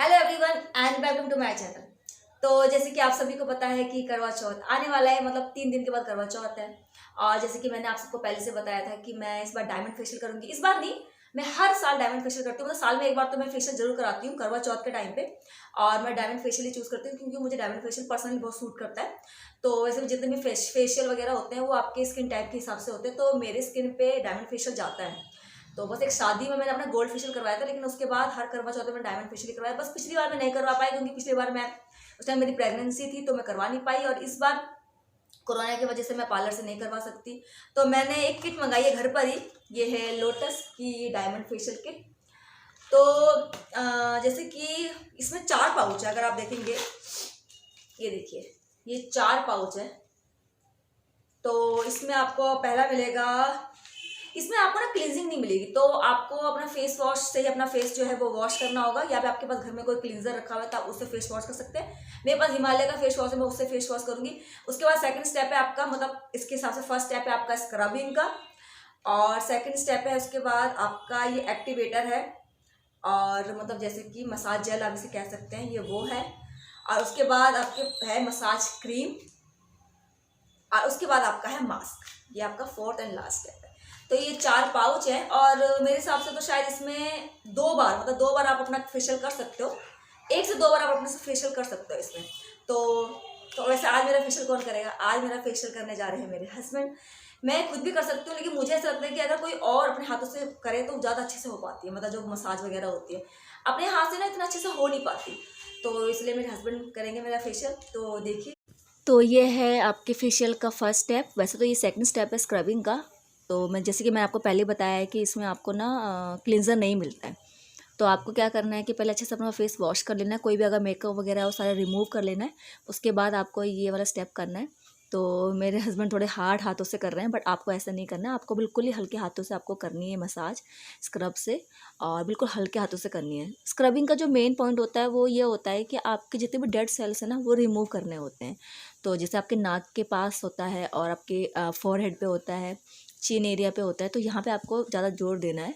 Hello everyone and welcome to my channel. तो जैसे कि आप सभी को पता है कि करवा चौथ आने वाला है, मतलब 3 दिन के बाद करवा चौथ है। और जैसे कि मैंने आप सबको पहले से बताया था कि मैं इस बार डायमंड फेशियल करूंगी। इस बार नहीं, मैं हर साल डायमंड फेशियल करती हूँ, मतलब साल में एक बार तो मैं फेशियल जरूर कराती हूँ करवा चौथ के टाइम पे। और मैं डायमंड फेशियल ही चूज करती हूँ क्योंकि मुझे डायमंड फेशियल पर्सनली बहुत सूट करता है। तो वैसे भी जितने भी फेशियल वगैरह होते हैं वो आपके स्किन टाइप के हिसाब से होते हैं, तो मेरे स्किन पे डायमंड फेशियल जाता है। तो बस एक शादी में मैंने अपना गोल्ड फेशियल करवाया था, लेकिन उसके बाद हर करवा चौथ में डायमंड फेशियल ही करवाया। बस पिछली बार मैं नहीं करवा पाई क्योंकि पिछली बार मैं उस टाइम मेरी प्रेगनेंसी थी तो मैं करवा नहीं पाई, और इस बार कोरोना की वजह से मैं पार्लर से नहीं करवा सकती। तो मैंने एक किट मंगाई है घर पर ही, ये है लोटस की डायमंड फेशियल किट। तो जैसे कि इसमें 4 पाउच है, अगर आप देखेंगे ये देखिए, ये 4 पाउच है। तो इसमें आपको पहला मिलेगा, इसमें आपको ना क्लींजिंग नहीं मिलेगी, तो आपको अपना फेस वॉश से ही अपना फेस जो है वो वॉश करना होगा, या फिर आपके पास घर में कोई क्लींजर रखा हुआ है तो आप उससे फेस वॉश कर सकते हैं। मेरे पास हिमालय का फेस वॉश है, मैं उससे फेस वॉश करूंगी। उसके बाद सेकंड स्टेप है आपका, मतलब इसके हिसाब से फर्स्ट स्टेप है आपका स्क्रबिंग का, और सेकंड स्टेप है उसके बाद आपका ये एक्टिवेटर है, और मतलब जैसे कि मसाज जेल आप इसे कह सकते हैं, ये वो है। और उसके बाद आपके है मसाज क्रीम, और उसके बाद आपका है मास्क। ये आपका फोर्थ एंड लास्ट स्टेप है। तो ये 4 पाउच है, और मेरे हिसाब से तो शायद इसमें 2 बार, मतलब 2 बार आप अपना फेशियल कर सकते हो। 1 से 2 बार आप अपने से फेशियल कर सकते हो इसमें। तो वैसे आज मेरा फेशियल कौन करेगा? आज मेरा फेशियल करने जा रहे हैं मेरे हस्बैंड। मैं खुद भी कर सकती हूँ, लेकिन मुझे ऐसा लगता है कि अगर कोई और अपने हाथों से करे तो ज़्यादा अच्छे से हो पाती है, मतलब जो मसाज वगैरह होती है अपने हाथ से ना इतना अच्छे से हो नहीं पाती। तो इसलिए मेरे हस्बैंड करेंगे मेरा फेशियल, तो देखिए। तो ये है आपके फेशियल का फर्स्ट स्टेप। वैसे तो ये सेकंड स्टेप है स्क्रबिंग का। तो मैं जैसे कि मैं आपको पहले बताया है कि इसमें आपको ना क्लींजर नहीं मिलता है। तो आपको क्या करना है कि पहले अच्छे से अपना फेस वॉश कर लेना है, कोई भी अगर मेकअप वगैरह है वो सारा रिमूव कर लेना है। उसके बाद आपको ये वाला स्टेप करना है। तो मेरे हस्बैंड थोड़े हार्ड हाथों से कर रहे हैं, बट आपको ऐसा नहीं करना है, आपको बिल्कुल ही हल्के हाथों से आपको करनी है मसाज स्क्रब से, और बिल्कुल हल्के हाथों से करनी है। स्क्रबिंग का जो मेन पॉइंट होता है वो ये होता है कि आपके जितने भी डेड सेल्स हैं ना वो रिमूव करने होते हैं। तो जैसे आपके नाक के पास होता है और आपके फोरहेड पे होता है, चिन एरिया पे होता है, तो यहाँ पे आपको ज़्यादा जोर देना है।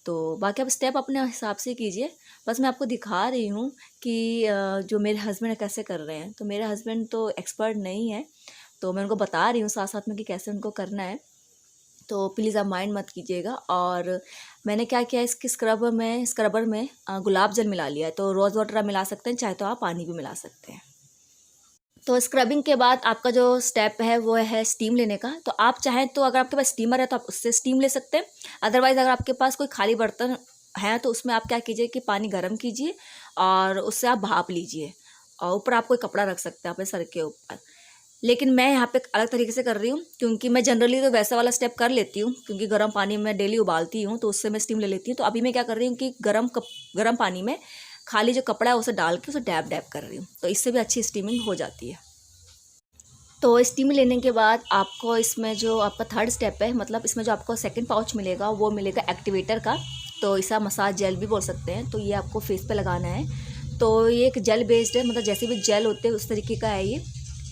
तो बाकी आप स्टेप अपने हिसाब से कीजिए। बस मैं आपको दिखा रही हूँ कि जो मेरे हस्बैंड कैसे कर रहे हैं। तो मेरे हस्बैंड तो एक्सपर्ट नहीं है, तो मैं उनको बता रही हूँ साथ साथ में कि कैसे उनको करना है। तो प्लीज़ आप माइंड मत कीजिएगा। और मैंने क्या किया, इसके स्क्रबर में गुलाब जल मिला लिया है। तो रोज़ वाटर आप मिला सकते हैं, चाहे तो आप पानी भी मिला सकते हैं। तो स्क्रबिंग के बाद आपका जो स्टेप है वो है स्टीम लेने का। तो आप चाहें तो अगर आपके पास स्टीमर है तो आप उससे स्टीम ले सकते हैं। अदरवाइज़ अगर आपके पास कोई खाली बर्तन है तो उसमें आप क्या कीजिए कि पानी गर्म कीजिए और उससे आप भाप लीजिए, और ऊपर आप कोई कपड़ा रख सकते हैं अपने सर के ऊपर। लेकिन मैं यहाँ पे अलग तरीके से कर रही हूँ, क्योंकि मैं जनरली तो वैसा वाला स्टेप कर लेती हूँ, क्योंकि गर्म पानी में डेली उबालती हूँ तो उससे मैं स्टीम ले लेती हूँ। तो अभी मैं क्या कर रही हूँ कि गर्म पानी में खाली जो कपड़ा है उसे डाल के उसे डैब डैब कर रही हूँ, तो इससे भी अच्छी स्टीमिंग हो जाती है। तो स्टीम लेने के बाद आपको इसमें जो आपका थर्ड स्टेप है, मतलब इसमें जो आपको सेकंड पाउच मिलेगा वो मिलेगा एक्टिवेटर का। तो इसे आप मसाज जेल भी बोल सकते हैं। तो ये आपको फेस पे लगाना है। तो ये एक जेल बेस्ड है, मतलब जैसे भी जेल होते हैं उस तरीके का है ये।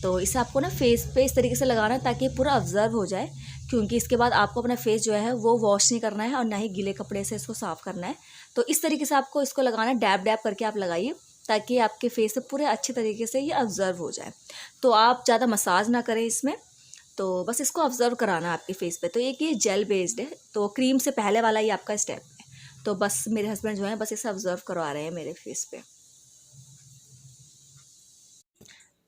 तो इसे आपको ना फेस पे इस तरीके से लगाना है ताकि पूरा ऑब्जर्व हो जाए, क्योंकि इसके बाद आपको अपना फेस जो है वो वॉश नहीं करना है और ना ही गीले कपड़े से इसको साफ़ करना है। तो इस तरीके से आपको इसको लगाना है, डैब डैब करके आप लगाइए ताकि आपके फेस पे पूरे अच्छे तरीके से ये ऑब्जर्व हो जाए। तो आप ज़्यादा मसाज ना करें इसमें, तो बस इसको ऑब्जर्व कराना है आपके फेस पे। तो एक ये जेल बेस्ड है, तो क्रीम से पहले वाला ही आपका स्टेप है। तो बस मेरे हस्बैंड जो है बस इसे ऑब्जर्व करवा रहे हैं मेरे फेस पे।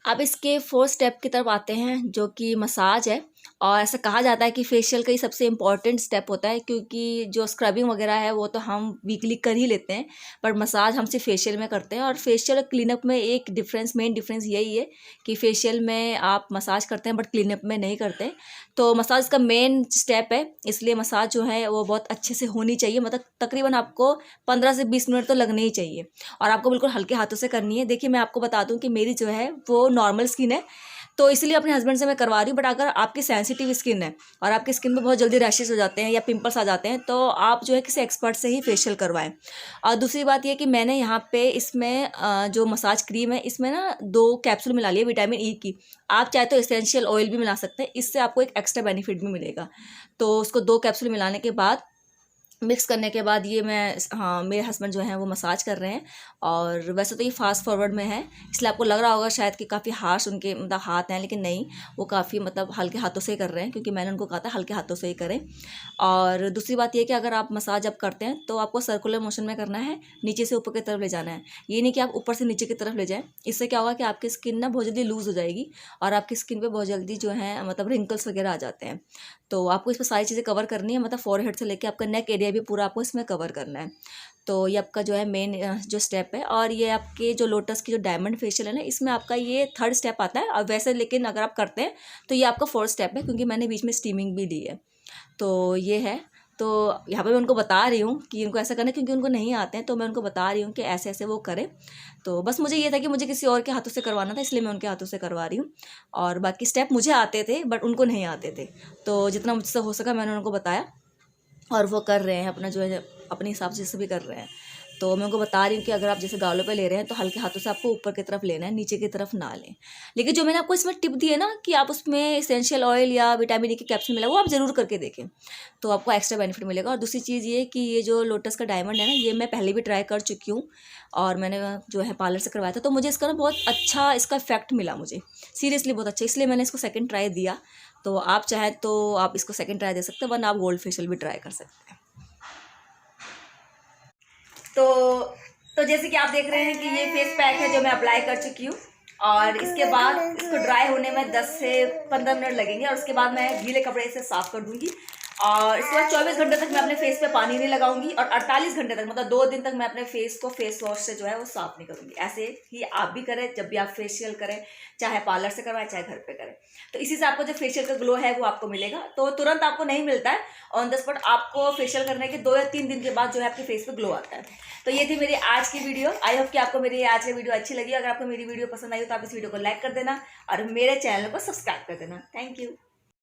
अब इसके फोर्थ स्टेप की तरफ आते हैं जो कि मसाज है। और ऐसा कहा जाता है कि फेशियल का ही सबसे इम्पॉर्टेंट स्टेप होता है, क्योंकि जो स्क्रबिंग वगैरह है वो तो हम वीकली कर ही लेते हैं, पर मसाज हम सिर्फ फेशियल में करते हैं। और फेशियल और क्लीनअप में एक मेन डिफरेंस यही है कि फेशियल में आप मसाज करते हैं बट क्लीनअप में नहीं करते। तो मसाज का मेन स्टेप है, इसलिए मसाज जो है वो बहुत अच्छे से होनी चाहिए, मतलब तकरीबन आपको 15 से 20 मिनट तो लगने ही चाहिए, और आपको बिल्कुल हल्के हाथों से करनी है। देखिए मैं आपको बता दूं कि मेरी जो है वो नॉर्मल स्किन है, तो इसलिए अपने हस्बैंड से मैं करवा रही हूँ। बट अगर आपकी सेंसिटिव स्किन है और आपकी स्किन पे बहुत जल्दी रैशेस हो जाते हैं या पिंपल्स आ जाते हैं, तो आप जो है किसी एक्सपर्ट से ही फेशियल करवाएं। और दूसरी बात ये कि मैंने यहाँ पे इसमें जो मसाज क्रीम है इसमें ना 2 कैप्सूल मिला लिए विटामिन ई की। आप चाहे तो एसेंशियल ऑयल भी मिला सकते हैं, इससे आपको एक एक्स्ट्रा बेनिफिट भी मिलेगा। तो उसको 2 कैप्सूल मिलाने के बाद मिक्स करने के बाद ये मैं, हाँ, मेरे हस्बैंड जो हैं वो मसाज कर रहे हैं। और वैसे तो ये फास्ट फॉरवर्ड में है, इसलिए आपको लग रहा होगा शायद कि काफ़ी हार्श उनके मतलब हाथ हैं, लेकिन नहीं, वो काफ़ी मतलब हल्के हाथों से ही कर रहे हैं, क्योंकि मैंने उनको कहा था हल्के हाथों से ही करें। और दूसरी बात ये कि अगर आप मसाज अब करते हैं तो आपको सर्कुलर मोशन में करना है, नीचे से ऊपर की तरफ ले जाना है। ये नहीं कि आप ऊपर से नीचे की तरफ ले जाएँ, इससे क्या होगा कि आपकी स्किन ना बहुत जल्दी लूज़ हो जाएगी और आपकी स्किन पर बहुत जल्दी जो है मतलब रिंकल्स वगैरह आ जाते हैं। तो आपको इसमें सारी चीज़ें कवर करनी है, मतलब फॉरहेड से लेके आपका नेक एरिया भी पूरा आपको इसमें कवर करना है। तो ये आपका जो है मेन जो स्टेप है। और ये आपके जो लोटस की जो डायमंड फेशियल है ना, इसमें आपका ये थर्ड स्टेप आता है। और वैसे लेकिन अगर आप करते हैं तो ये आपका फोर्थ स्टेप है, क्योंकि मैंने बीच में स्टीमिंग भी ली है। तो ये है। तो यहाँ पे मैं उनको बता रही हूँ कि उनको ऐसा करना है, क्योंकि उनको नहीं आते हैं, तो मैं उनको बता रही हूँ कि ऐसे ऐसे वो करें। तो बस मुझे ये था कि मुझे किसी और के हाथों से करवाना था, इसलिए मैं उनके हाथों से करवा रही हूँ। और बाकी स्टेप मुझे आते थे बट उनको नहीं आते थे, तो जितना मुझसे हो सका मैंने उनको बताया और वो कर रहे हैं अपना जो है अपने हिसाब से भी कर रहे हैं। तो मैं उनको बता रही हूँ कि अगर आप जैसे गालों पे ले रहे हैं तो हल्के हाथों से आपको ऊपर की तरफ लेना है, नीचे की तरफ ना लें। लेकिन जो मैंने आपको इसमें टिप दी है ना कि आप उसमें एसेंशियल ऑयल या विटामिन ई की कैप्सूल मिला, वो आप ज़रूर करके देखें, तो आपको एक्स्ट्रा बेनिफिट मिलेगा। और दूसरी चीज़ ये कि ये जो लोटस का डायमंड है ना, ये मैं पहले भी ट्राई कर चुकी हूँ और मैंने जो है पार्लर से करवाया था, तो मुझे इसका ना बहुत अच्छा इसका इफेक्ट मिला, मुझे सीरियसली बहुत अच्छा, इसलिए मैंने इसको सेकेंड ट्राई दिया। तो आप चाहें तो आप इसको सेकेंड ट्राई दे सकते हैं, वरना आप गोल्ड फेशियल भी ट्राई कर सकते हैं। तो तो जैसे कि आप देख रहे हैं कि ये फेस पैक है जो मैं अप्लाई कर चुकी हूँ। और इसके बाद इसको ड्राई होने में 10 से 15 मिनट लगेंगे और उसके बाद मैं गीले कपड़े से साफ़ कर दूंगी। और इसके बाद 24 घंटे तक मैं अपने फेस पे पानी नहीं लगाऊंगी और 48 घंटे तक मतलब 2 दिन तक मैं अपने फेस को फेस वॉश से जो है वो साफ़ नहीं करूंगी। ऐसे ही आप भी करें जब भी आप फेशियल करें, चाहे पार्लर से करवाएं चाहे घर पे करें, तो इसी से आपको जो फेशियल का ग्लो है वो आपको मिलेगा। तो तुरंत आपको नहीं मिलता है, ऑन द स्पॉट आपको फेशियल करने के 2 या 3 दिन के बाद जो है आपके फेस पे ग्लो आता है। तो ये थी मेरी आज की वीडियो। आई होप कि आपको मेरी आज की वीडियो अच्छी लगी। अगर आपको मेरी वीडियो पसंद आई तो आप इस वीडियो को लाइक कर देना और मेरे चैनल को सब्सक्राइब कर देना। Thank you.